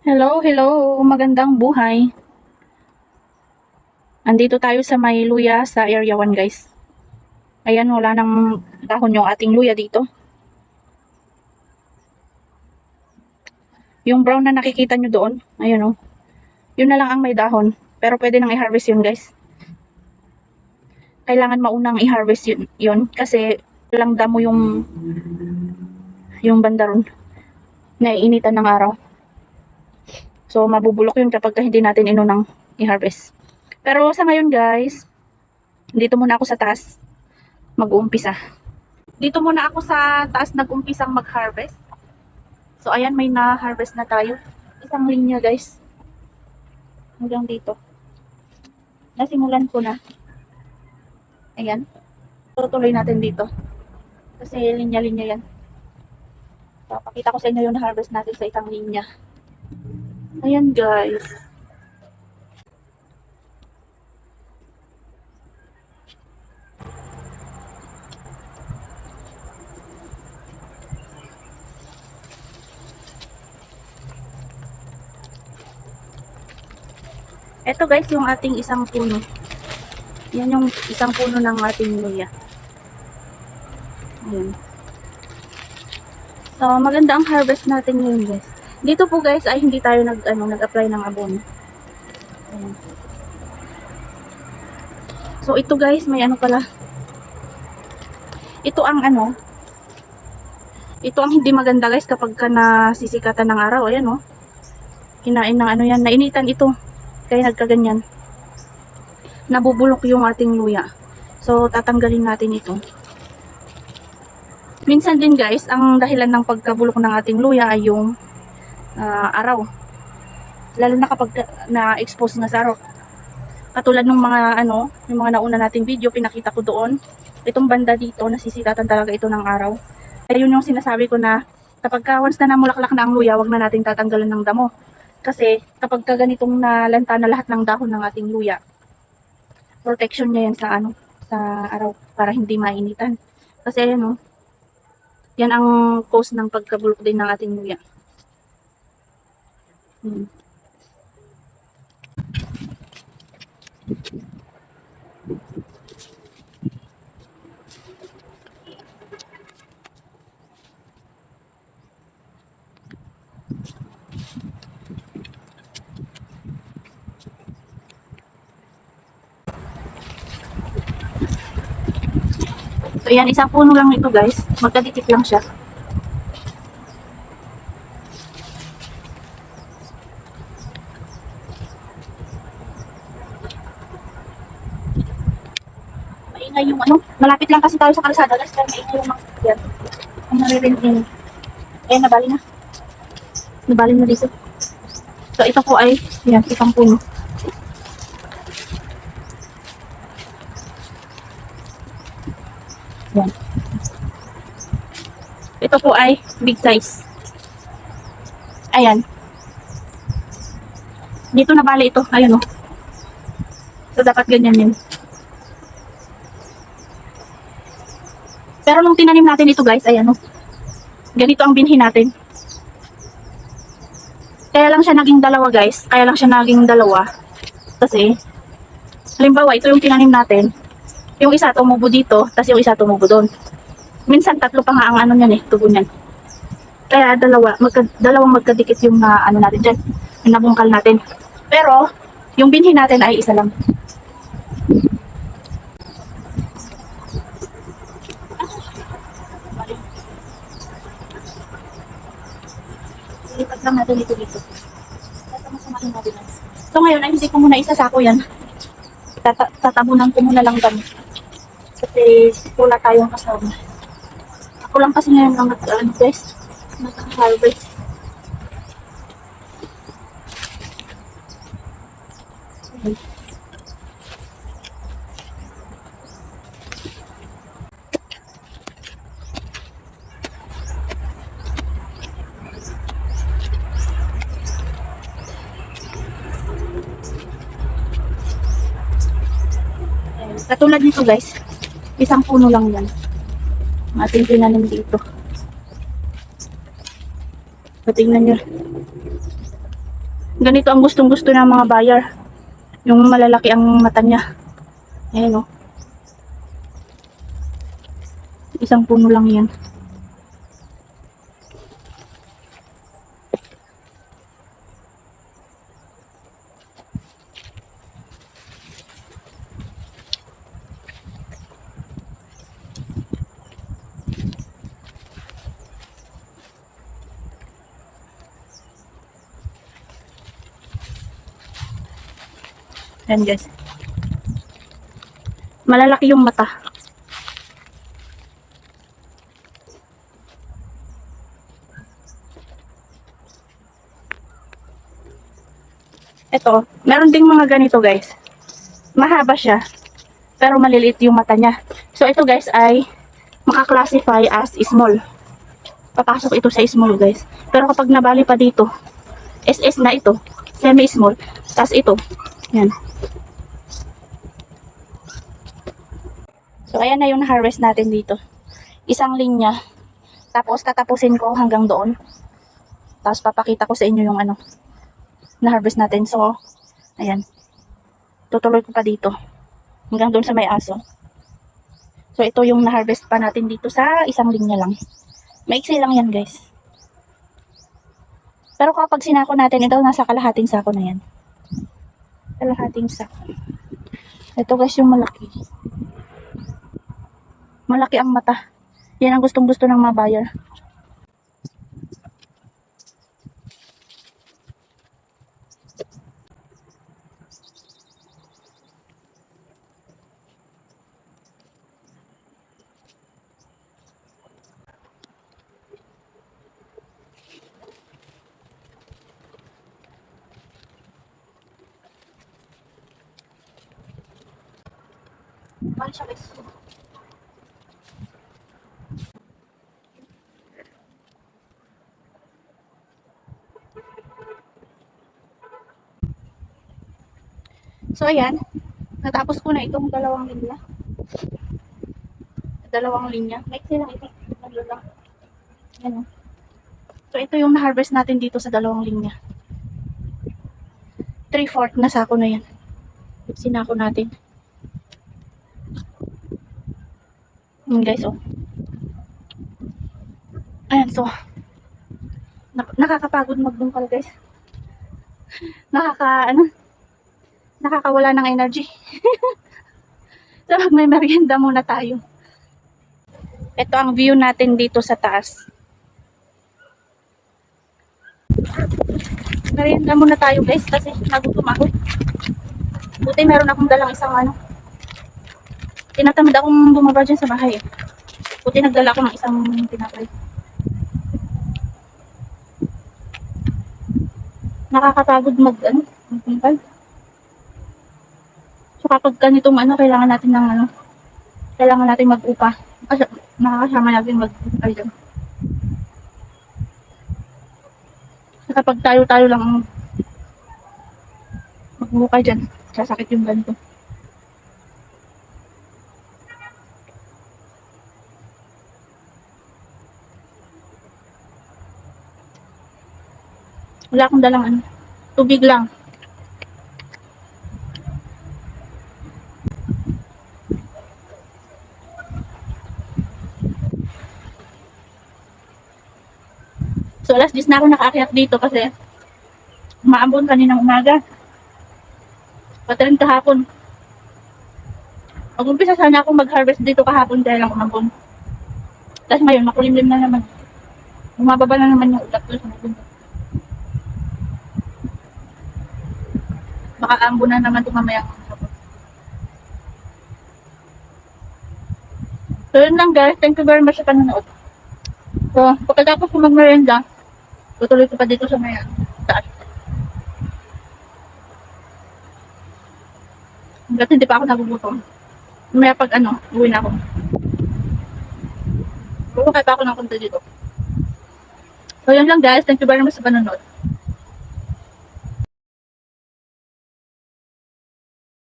Hello, hello. Magandang buhay. Andito tayo sa may luya sa Area 1, guys. Ayan, wala nang dahon yung ating luya dito. Yung brown na nakikita nyo doon, ayan o. Yun na lang ang may dahon. Pero pwede nang i-harvest yun, guys. Kailangan maunang i-harvest yun kasi lang damo yung bandaron. Naiinitan ng araw. So, mabubulok yun kapag hindi natin inunang i-harvest. Pero sa ngayon, guys, dito muna ako sa taas mag-uumpisa. Dito muna ako sa taas nag-umpisang mag-harvest. So, ayan, may na-harvest na tayo. Isang linya, guys. Hanggang dito. Nasimulan ko na. Ayan. Tutuloy natin dito. Kasi linya-linya yan. Papakita ko sa inyo yung na-harvest natin sa isang linya. Ayan, guys. Ito, guys, yung ating isang puno. Yan yung isang puno ng ating luya. Ayan. So, maganda ang harvest natin ngayon, guys. Dito po, guys, ay hindi tayo nag-apply ng abono. Ayan. So, ito, guys, may pala. Ito ang ito ang hindi maganda, guys, kapag ka nasisikatan ng araw. Ayan, oh. Kinain ng yan. Nainitan ito. Kaya nagkaganyan. Nabubulok yung ating luya. So, tatanggalin natin ito. Minsan din, guys, ang dahilan ng pagkabulok ng ating luya ay yung araw. Lalo na kapag na-expose nga sa araw. Katulad ng mga yung mga nauna nating video, pinakita ko doon. Itong banda dito, nasisikatan talaga ito ng araw. Kaya yun yung sinasabi ko na kapag once na namulaklak na ang luya, wag na natin tatanggalan ng damo. Kasi kapag ganitong nalanta na lahat ng dahon ng ating luya, protection niya yan sa araw para hindi mainitan. Kasi ayan yan ang cause ng pagkabulok din ng ating luya. So, yan, isang puno lang ito, guys. Magkadikit lang siya. Maingay yung malapit lang kasi tayo sa kalsada, guys. Kaya maingay yung mga sasakyan. Ang naririnig din. Eh, nabali na. Nabali na dito. So, ito po ay, yan, isang puno. Yan. Ito po ay big size. Ayan. Dito na bali ito. Ayun So, dapat ganyan yun. Pero nung tinanim natin ito, guys, ayan ganito ang binhi natin. Kaya lang siya naging dalawa, guys. Kaya lang siya naging dalawa. Kasi, halimbawa, ito yung tinanim natin. Yung isa tumubo dito, tapos yung isa tumubo doon. Minsan tatlo pa nga ang niyan tubo niyan. Kaya dalawang magkadikit yung natin dyan. Yung nabungkal natin. Pero, yung binhi natin ay isa lang. Lipat lang natin dito. Masamahin natin. So ngayon ay hindi ko muna isasako yan. Tatabunan ko muna lang kami. Kasi wala tayong kasama. Ako lang kasi ngayon lang guys. Nag-harvest. Katulad nito, guys. Isang puno lang yan. Ating tinanim dito. So, tingnan nyo. Ganito ang gustong-gusto ng mga buyer. Yung malalaki ang mata niya. Ayan o. Isang puno lang yan. Ayan guys. Malalaki yung mata. Ito, meron ding mga ganito guys. Mahaba siya, pero maliliit yung mata niya. So ito guys ay maka-classify as small. Papasok ito sa small guys. Pero kapag nabali pa dito, SS na ito, semi-small. Tapos ito, yan. So ayan na yung harvest natin dito. Isang linya. Tapos tatapusin ko hanggang doon. Tapos papakita ko sa inyo yung ano na harvest natin. So ayan. Tutuloy ko pa dito hanggang doon sa may aso. So ito yung na-harvest pa natin dito sa isang linya lang. Maiksi lang yan guys. Pero kapag sinako natin, ito nasa kalahating sako na yan. Kalahating sako. Ito guys yung malaki. Malaki ang mata. Yan ang gustong-gusto ng mga buyer. Ano siya guys? So ayan, natapos ko na itong dalawang linya. Dalawang linya. Maiksi lang ito. Ano lang. Ayan. So ito yung na-harvest natin dito sa dalawang linya. 3/4 na sako na yan. Sinako natin. Ayan guys, oh. Ayan, so nakakapagod magbungkal guys. Nakakawala ng energy. So may merienda muna tayo. Ito ang view natin dito sa taas. Merienda muna tayo guys kasi nagutom ako. Buti meron akong dalang isang ano. Tinatamad akong bumaba dyan sa bahay. Buti nagdala ako ng isang tinapay. Nakakapagod magbungkal. So kapag ganitong kailangan natin ng kailangan natin mag-upa. Kasi nakakasama natin mag-bungkal dyan. So kapag tayo-tayo lang ang magbukay dyan, sasakit yung ganito. Wala akong dalang tubig lang. So alas 10 na ako nakaakyat dito kasi umaambon kaninang umaga. Pati rin kahapon. Mag-umpisa sana ako mag-harvest dito kahapon dahil lang umambon. Tapos ngayon, makulimlim na naman. Bumababa na naman yung ulap doon sa bubong. Baka ambon na naman ito mamayang hapon. So yun lang guys, thank you very much sa panonood. So, pagkatapos ko magmerienda, tutuloy ko pa dito sa may taas. Hanggat hindi pa ako nagugutom. Mamaya pag uwi na ako. Bukay pa ako ng konti dito. So yun lang guys, thank you very much sa panonood.